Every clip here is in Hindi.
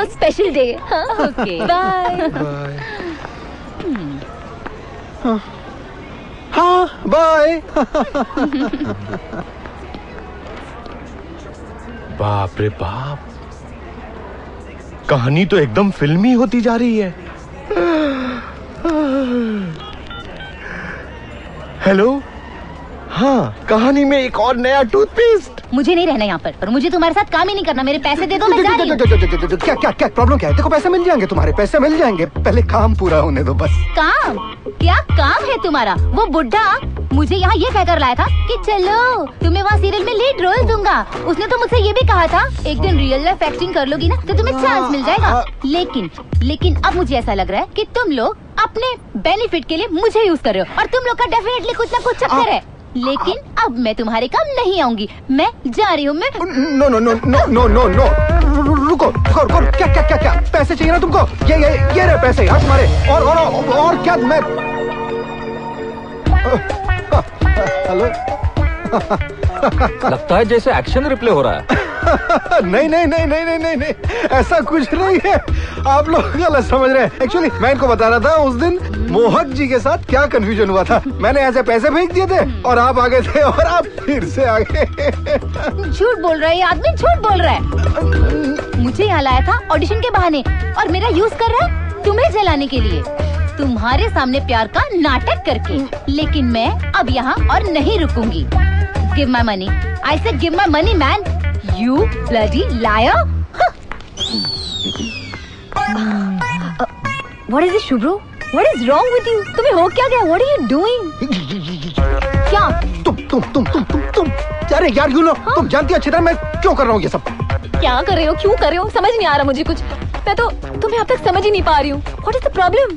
Special day. Okay bye. हाँ बाय। बाप रे बाप, कहानी तो एकदम फिल्मी होती जा रही है। हेलो, हाँ, कहानी में एक और नया टूथपेस्ट। मुझे नहीं रहना यहाँ पर मुझे तुम्हारे साथ काम ही नहीं करना। मेरे पैसे दे दो, मैं जा रही हूँ। क्या क्या क्या प्रॉब्लम क्या है? देखो पैसे मिल जाएंगे, तुम्हारे पैसे मिल जाएंगे, पहले काम पूरा होने दो बस। काम? क्या काम है तुम्हारा? वो बुड्ढा मुझे यहाँ ये कहकर लाया था कि चलो तुम्हें वहाँ सीरियल में लीड रोल दूंगा। उसने तो मुझसे ये भी कहा था एक दिन रियल लाइफ एक्टिंग कर लोगी ना तो तुम्हें चांस मिल जाएगा। लेकिन अब मुझे ऐसा लग रहा है कि तुम लोग अपने बेनिफिट के लिए मुझे यूज कर रहे हो और तुम लोग का डेफिनेटली कुछ ना कुछ चक्कर है। लेकिन अब मैं तुम्हारे काम नहीं आऊंगी, मैं जा रही हूँ। मैं no no no no no no no, रुको रुको रुको, क्या क्या क्या क्या पैसे चाहिए ना तुमको? ये रहे पैसे यार तुम्हारे। और क्या मैं हेलो लगता है जैसे एक्शन रिप्ले हो रहा है। नहीं नहीं नहीं नहीं नहीं नहीं नहीं, ऐसा कुछ नहीं है, आप लोग गलत समझ रहे हैं। एक्चुअली मैं इनको बता रहा था उस दिन मोहक जी के साथ क्या कंफ्यूजन हुआ था। मैंने ऐसे पैसे भेज दिए थे और आप आ गए थे और आप फिर से आ गए। झूठ बोल रहा है ये आदमी, झूठ बोल रहा है। मुझे यहाँ लाया था ऑडिशन के बहाने और मेरा यूज कर रहा है तुम्हें जलाने के लिए, तुम्हारे सामने प्यार का नाटक करके। लेकिन मैं अब यहाँ और नहीं रुकूंगी। Give my money, I say give my money man, you bloody liar. What is it, Shubhro? What is wrong with you? तुम्हें हो क्या गया? What are you doing? क्या? तुम अरे यार यू नो, तुम जानती हो अच्छी तरह मैं क्यों कर रहा हूँ ये सब। क्या कर रहे हो, क्यों कर रहे हो? समझ नहीं आ रहा मुझे कुछ। मैं तो तुम्हें अब तक समझ ही नहीं पा रही हूँ। What is the problem?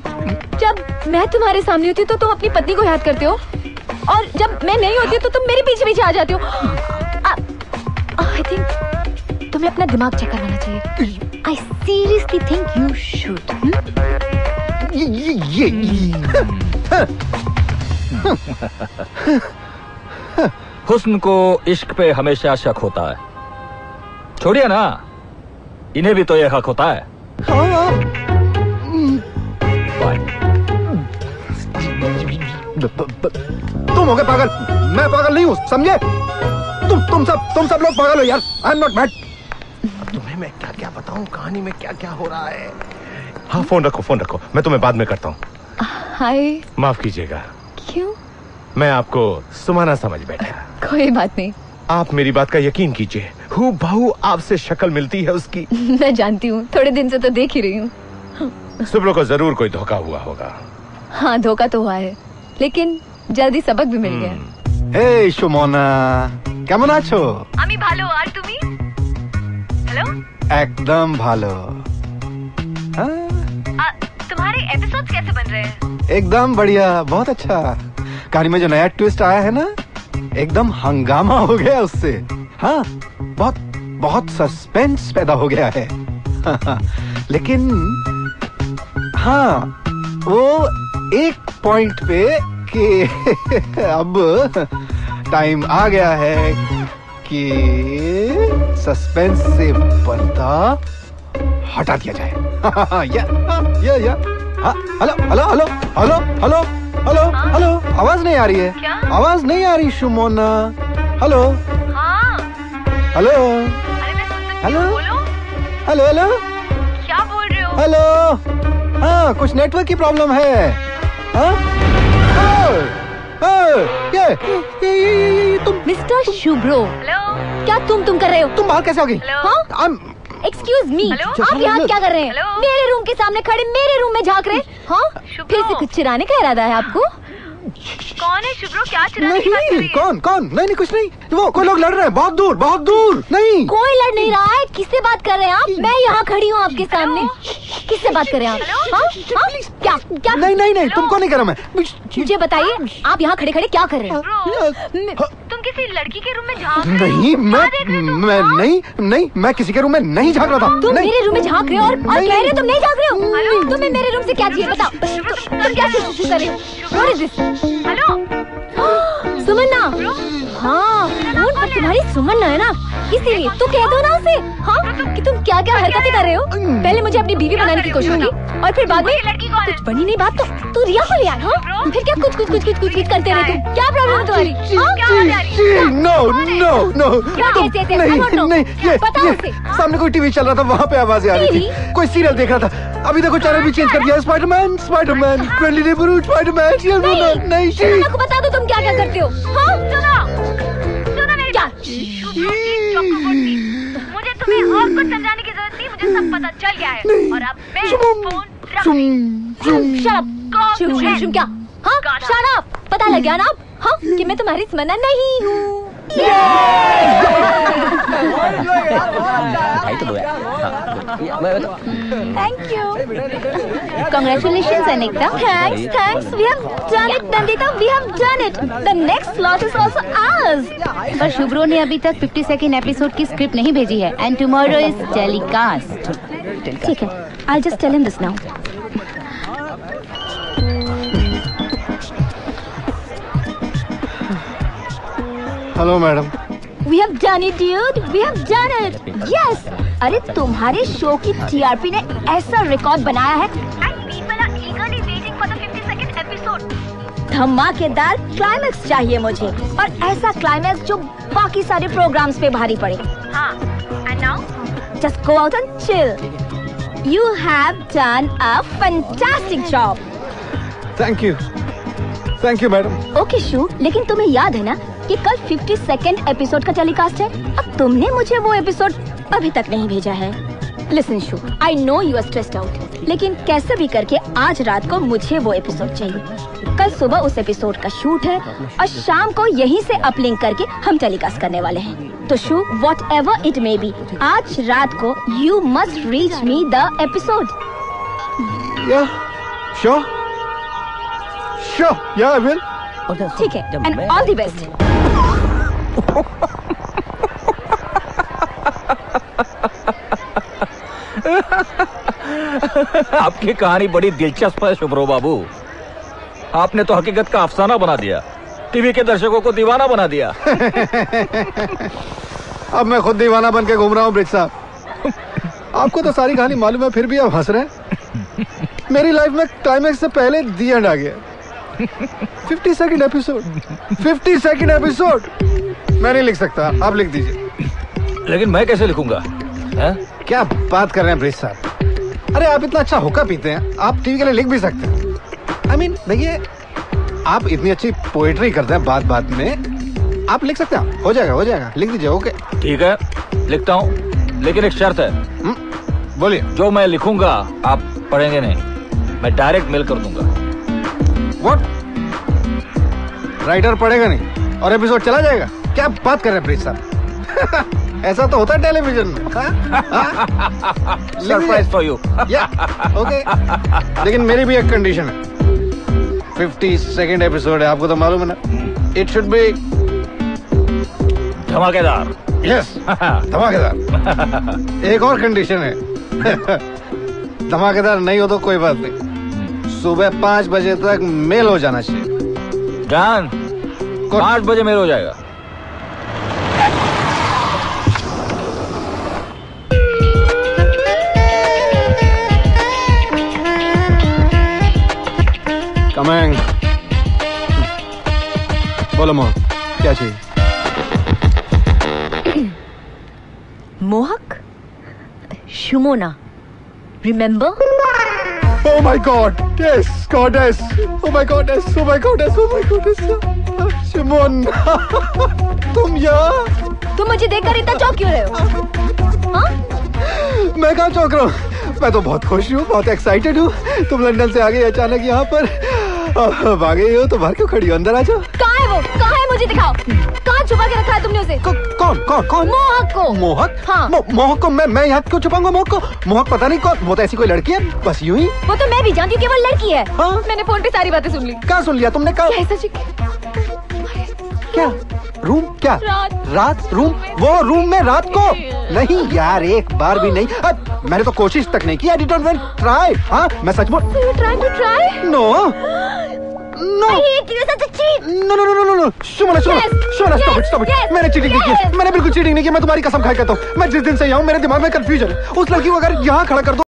जब मैं तुम्हारे सामने होती हूँ तो तुम अपनी पत्नी को याद करते हो और जब मैं नहीं होती तो तुम मेरे पीछे पीछे आ जाते हो। I think तुम्हें अपना दिमाग चेक करवाना चाहिए। I seriously think you should. हुस्न को इश्क पे हमेशा शक होता है। छोड़िए ना, इन्हें भी तो ये हक होता है। तुम हो गए पागल, मैं पागल नहीं हूँ, समझे? तुम सब लोग पागल हो यार। I am not mad. तुम्हें मैं क्या क्या बताऊं, कहानी में क्या क्या हो रहा है। हाँ फोन रखो, मैं तुम्हें बाद में करता हूँ। हाय। माफ कीजिएगा। क्यों? मैं आपको सुमाना समझ बैठा। कोई बात नहीं। आप मेरी बात का यकीन कीजिए, हूबहू आपसे शक्ल मिलती है उसकी। मैं जानती हूँ, थोड़े दिन से तो देख ही रही हूँ। सुब्रो को जरूर कोई धोखा हुआ होगा। हाँ धोखा तो हुआ है, लेकिन जल्दी सबक भी मिल गया। हे सुमोना, কেমন আছো? আমি ভালো, আর তুমি? हेलो? एकदम ভালো। तुम्हारे एपिसोड्स कैसे बन रहे हैं? एकदम बढ़िया, बहुत अच्छा। कहानी में जो नया ट्विस्ट आया है ना, एकदम हंगामा हो गया उससे। हाँ, बहुत सस्पेंस पैदा हो गया है। लेकिन हाँ, वो एक पॉइंट पे कि अब टाइम आ गया है कि सस्पेंस से पर्दा हटा दिया जाए। या hello hello hello hello hello hello hello, आवाज नहीं आ रही है। क्या? आवाज नहीं आ रही Sumona. Hello hello hello hello hello, क्या बोल रहे हो? हेलो, हाँ कुछ नेटवर्क की प्रॉब्लम है। हाँ ये तुम मिस्टर शुभ्रो, क्या तुम कर रहे हो? तुम बाहर कैसे आ गई? हाँ? एक्सक्यूज मी, आप यहाँ क्या कर रहे हैं? मेरे रूम के सामने खड़े मेरे रूम में झांक रहे हैं। हाँ? फिर से कुछ चिराने का इरादा है आपको? कौन है शुभ्रो? क्या चिराने की बात कर रही है? कौन? नहीं कुछ नहीं, वो कोई लोग लड़ रहे हैं बहुत दूर। नहीं कोई लड़ नहीं रहा है। किससे बात कर रहे हैं आप? मैं यहाँ खड़ी हूँ आपके सामने। किससे बात कर रहे हैं आप? हाँ? क्या? नहीं तुमको नहीं करा मैं। मुझे बताइए, आप यहाँ खड़े क्या कर रहे हैं? तुम किसी लड़की के रूम में झांक रहे नहीं, मैं मैं किसी के रूम में नहीं झांक रहा था। तुम मेरे रूम में झांक रहे हो और कह रहे हो तुम नहीं झांक रहे हो? तुम्हें मेरे रूम से क्या चाहिए बताओ? तुम क्या कर रहे हो? What is this? Hello Somanna. हाँ फोन पर तुम्हारी सुमन है ना, इसीलिए तू कह दो ना उसे, हाँ, कि तुम क्या क्या हरकतें कर रहे हो। पहले मुझे अपनी बीवी बनाने की कोशिश की और फिर बाद में कुछ बनी नहीं बात तो तू रिया को ले आया, हाँ? फिर क्या कुछ करते रहे तुम, क्या प्रॉब्लम है तुम्हारी? नो नो नो, नहीं, ये सामने कोई टीवी चल रहा था, वहाँ पे आवाज़ें आ रही थी, कोई सीरियल देख रहा था। अभी देखो चैनल भी चेंज कर दिया, स्पाइडरमैन, फ्रेंडली नेबरहुड, स्पाइडरमैन। नहीं, आपको बता दो तुम क्या क्या करते हो, हाँ? सुनो मेरी बात। मुझे तुम्हें और कुछ समझाने की जरूरत नहीं, मुझे सब पता चल गया है और अब मैं फोन रख रही हूँ। क्या? हाँ, शट अप। पता लग गया ना अब, हाँ, कि मैं तुम्हारी सुमना नहीं हूँ। Thank you. Congratulations, Anikta. Thanks. We have done it, Nandita. We have done it. The next slot is also ours. पर शुभ्रो ने अभी तक 52nd एपिसोड की स्क्रिप्ट नहीं भेजी है एंड टुमारो इज टेलीकास्ट। ठीक है, I'll just tell him this now. Hello madam. We have done it, dude. We have done it. Yes. अरे तुम्हारे शो की TRP ने ऐसा रिकॉर्ड बनाया है। And people are eagerly waiting for the 52nd episode. धमाकेदार क्लाइमैक्स चाहिए मुझे, और ऐसा क्लाइमैक्स जो बाकी सारे प्रोग्राम्स पे भारी पड़े। हाँ. And now? Just go out and chill. You have done a fantastic job. Thank you madam. Okay शू, लेकिन तुम्हें याद है ना कि कल 52nd एपिसोड का टेलीकास्ट है। अब तुमने मुझे वो एपिसोड अभी तक नहीं भेजा है। लिसन शू, I know you are stressed out, लेकिन कैसे भी करके आज रात को मुझे वो एपिसोड चाहिए। कल सुबह उस एपिसोड का शूट है और शाम को यहीं से अपलिंक करके हम टेलीकास्ट करने वाले हैं। तो शू, whatever it may be, आज रात को you must reach me the episode. Sure, yeah, I will. ठीक है, and all the best. आपकी कहानी बड़ी दिलचस्प है शुभ्रो बाबू। आपने तो हकीकत का अफसाना बना दिया, टीवी के दर्शकों को दीवाना बना दिया। अब मैं खुद दीवाना बन के घूम रहा हूँ ब्रिज साहब। आपको तो सारी कहानी मालूम है, फिर भी आप हंस रहे हैं। मेरी लाइफ में क्लाइमैक्स से पहले दी एंड आ गया। 52nd एपिसोड मैं नहीं लिख सकता, आप लिख दीजिए। लेकिन मैं कैसे लिखूंगा? क्या बात कर रहे हैं ब्रिज साहब? अरे आप इतना अच्छा हुक्का पीते हैं, आप टीवी के लिए लिख भी सकते हैं। I mean, देखिए, आप इतनी अच्छी पोएट्री करते हैं बात में, आप लिख सकते हैं। हो जाएगा, लिख दीजिए। ओके ठीक है, लिखता हूँ, लेकिन एक शर्त है। बोलिए। जो मैं लिखूंगा आप पढ़ेंगे नहीं, मैं डायरेक्ट मेल कर दूंगा। व्हाट? राइटर पढ़ेगा नहीं और एपिसोड चला जाएगा? क्या बात कर रहे हैं प्लीज साहब? ऐसा तो होता है टेलीविजन में। Surprise for you. ओके, लेकिन मेरी भी एक कंडीशन है। 52nd एपिसोड है, आपको तो मालूम है ना, इट शुड बी धमाकेदार। यस, धमाकेदार। एक और कंडीशन है। धमाकेदार नहीं हो तो कोई बात नहीं, सुबह 5 बजे तक मेल हो जाना चाहिए। डन, 5 बजे मेल हो जाएगा। कमिंग। बोलो मोहक, क्या चाहिए? मोहक, Shumona, remember? Oh my God! Yes, goddess! Oh my goddess! Oh my goddess! Oh my goddess! शिमोन, तुम यहाँ? तुम मुझे देखकर इतना चौंक क्यों रहे हो? हाँ? मैं कहाँ चौंक रहा हूँ? मैं तो बहुत खुश हूँ, बहुत एक्साइटेड हूँ। तुम लंदन से आ गई अचानक यहाँ पर। अब आ गई हो तो बाहर क्यों खड़ी हो? अंदर आ जाओ। कहाँ है वो? कहाँ है? मुझे दिखाओ। कहाँ छुपा के रखा है तुमने उसे? कौन? मोहक को। मोहक? हाँ। मोहक को मैं यहाँ क्यों छुपाऊंगा? मोहक को? मोहक पता नहीं कौन, वो तो ऐसी कोई लड़की है, बस यूं ही। वो तो मैं भी जानती हूँ कि वो लड़की है। हाँ? मैंने फोन पे सारी बातें सुन ली। कहाँ सुन लिया तुमने? कहाँ? क्या रूम? क्या रात रूम? वो रूम में रात को नहीं यार, एक बार भी नहीं। मैंने तो कोशिश तक नहीं की। I didn't even try। हाँ, मैं सच बोल। So you're trying to try? No, No. I hate you, such a cheat. No. Shumna, stop it. मैंने चीटिंग नहीं की। मैंने बिल्कुल चीटिंग नहीं की। मैं तुम्हारी कसम खा के कहता हूँ। मैं जिस दिन से यहाँ हूँ मेरे दिमाग में कंफ्यूजन है। उस लड़की को अगर यहाँ खड़ा कर दो